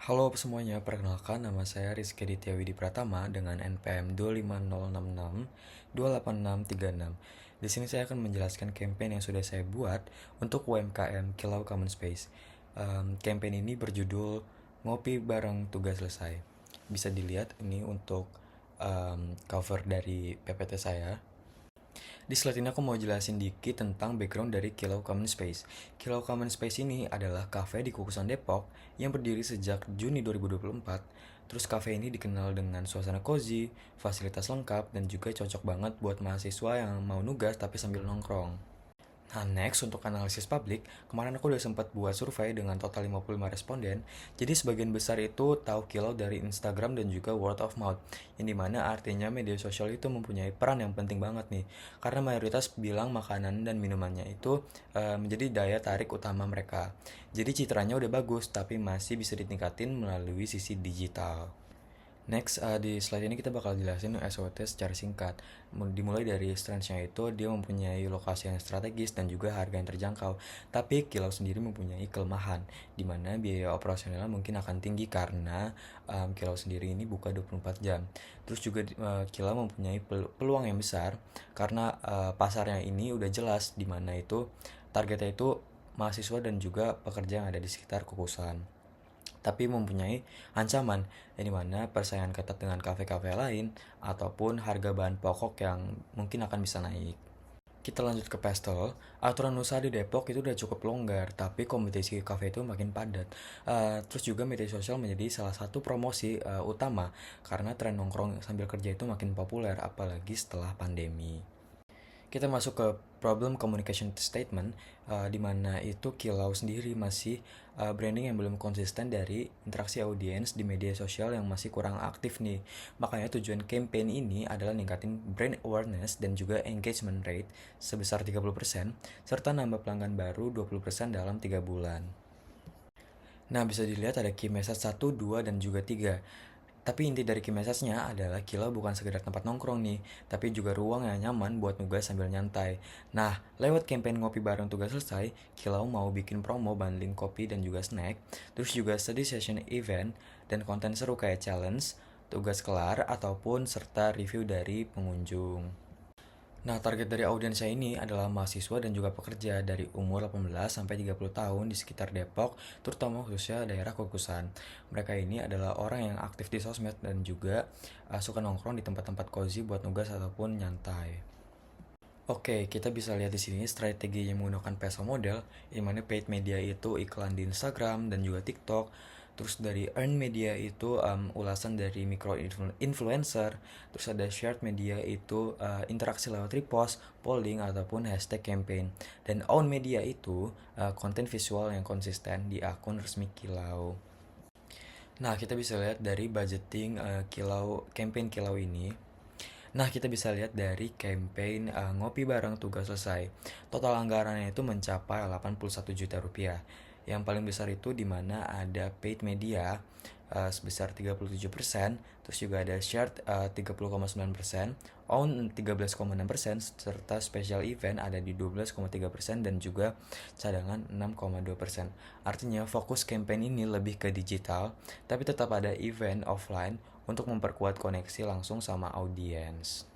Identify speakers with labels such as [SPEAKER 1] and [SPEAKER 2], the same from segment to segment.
[SPEAKER 1] Halo semuanya, perkenalkan nama saya Rizky Ditya Widi Pratama dengan NPM 25066 Di sini saya akan menjelaskan campaign yang sudah saya buat untuk UMKM Kilau Common Space. Campaign ini berjudul Ngopi Bareng Tugas Selesai. Bisa dilihat ini untuk cover dari PPT saya. Di slide ini aku mau jelasin dikit tentang background dari Kilau Common Space. Kilau Common Space ini adalah kafe di Kukusan Depok yang berdiri sejak Juni 2024. Terus kafe ini dikenal dengan suasana cozy, fasilitas lengkap, dan juga cocok banget buat mahasiswa yang mau nugas tapi sambil nongkrong. Nah, next untuk analisis publik, kemarin aku udah sempat buat survei dengan total 55 responden. Jadi sebagian besar itu tahu Kilau dari Instagram dan juga word of mouth. Yang dimana artinya media sosial itu mempunyai peran yang penting banget nih. Karena mayoritas bilang makanan dan minumannya itu menjadi daya tarik utama mereka. Jadi citranya udah bagus, tapi masih bisa ditingkatin melalui sisi digital. Next, di slide ini kita bakal jelasin SOT secara singkat. Dimulai dari strength-nya itu dia mempunyai lokasi yang strategis dan juga harga yang terjangkau. Tapi Kilau sendiri mempunyai kelemahan, di mana biaya operasionalnya mungkin akan tinggi karena Kilau sendiri ini buka 24 jam. Terus juga Kilau mempunyai peluang yang besar karena pasarnya ini udah jelas, di mana itu targetnya itu mahasiswa dan juga pekerja yang ada di sekitar Kukusan, tapi mempunyai ancaman yang dimana persaingan ketat dengan kafe-kafe lain ataupun harga bahan pokok yang mungkin akan bisa naik. Kita lanjut ke Pastel. Aturan usaha di Depok itu udah cukup longgar, tapi kompetisi kafe itu makin padat. Terus juga media sosial menjadi salah satu promosi utama karena tren nongkrong sambil kerja itu makin populer, apalagi setelah pandemi. Kita masuk ke problem communication statement, di mana itu Kilau sendiri masih branding yang belum konsisten dari interaksi audiens di media sosial yang masih kurang aktif nih. Makanya tujuan campaign ini adalah ningkatin brand awareness dan juga engagement rate sebesar 30% serta nambah pelanggan baru 20% dalam 3 bulan. Nah, bisa dilihat ada key message 1, 2, dan juga 3. Tapi inti dari key message-nya adalah Kilau bukan sekedar tempat nongkrong nih, tapi juga ruang yang nyaman buat nugas sambil nyantai. Nah, lewat campaign ngopi bareng tugas selesai, Kilau mau bikin promo bundling kopi dan juga snack, terus juga study session event, dan konten seru kayak challenge, tugas kelar, ataupun serta review dari pengunjung. Nah, target dari audiensnya ini adalah mahasiswa dan juga pekerja dari umur 18 sampai 30 tahun di sekitar Depok, terutama khususnya daerah Kukusan. Mereka ini adalah orang yang aktif di sosmed dan juga suka nongkrong di tempat-tempat cozy buat nugas ataupun nyantai. Oke, kita bisa lihat di sini strategi yang menggunakan peso model, di mana paid media itu iklan di Instagram dan juga TikTok. Terus dari earn media itu ulasan dari micro influencer. Terus ada shared media itu interaksi lewat repost, polling ataupun hashtag campaign. Dan own media itu konten visual yang konsisten di akun resmi Kilau. Nah, kita bisa lihat dari budgeting campaign Kilau ini. Nah, kita bisa lihat dari campaign Ngopi Bareng Tugas Selesai. Total anggarannya itu mencapai 81 juta rupiah. Yang paling besar itu di mana ada paid media sebesar 37%, terus juga ada shared 30,9%, own 13,6%, serta special event ada di 12,3% dan juga cadangan 6,2%. Artinya fokus campaign ini lebih ke digital, tapi tetap ada event offline untuk memperkuat koneksi langsung sama audiens.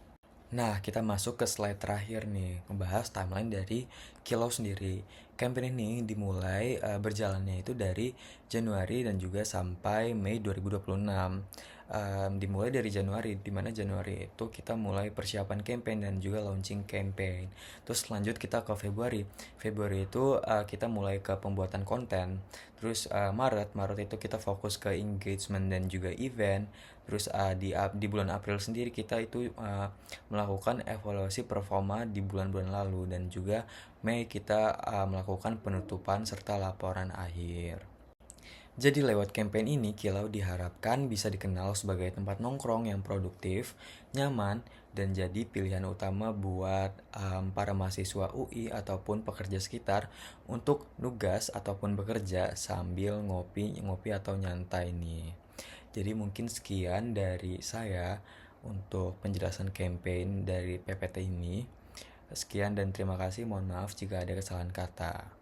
[SPEAKER 1] Nah, kita masuk ke slide terakhir nih, ngebahas timeline dari Kilau sendiri. Campaign ini dimulai berjalannya itu dari Januari dan juga sampai Mei 2026. Dimulai dari Januari, di mana Januari itu kita mulai persiapan campaign dan juga launching campaign. Terus lanjut kita ke Februari. Februari itu kita mulai ke pembuatan konten. Terus Maret itu kita fokus ke engagement dan juga event. Terus di bulan April sendiri kita itu melakukan evaluasi performa di bulan-bulan lalu, dan juga Mei kita melakukan penutupan serta laporan akhir. Jadi lewat campaign ini Kilau diharapkan bisa dikenal sebagai tempat nongkrong yang produktif, nyaman, dan jadi pilihan utama buat para mahasiswa UI ataupun pekerja sekitar untuk nugas ataupun bekerja sambil ngopi atau nyantai nih. Jadi mungkin sekian dari saya untuk penjelasan campaign dari PPT ini. Sekian dan terima kasih. Mohon maaf jika ada kesalahan kata.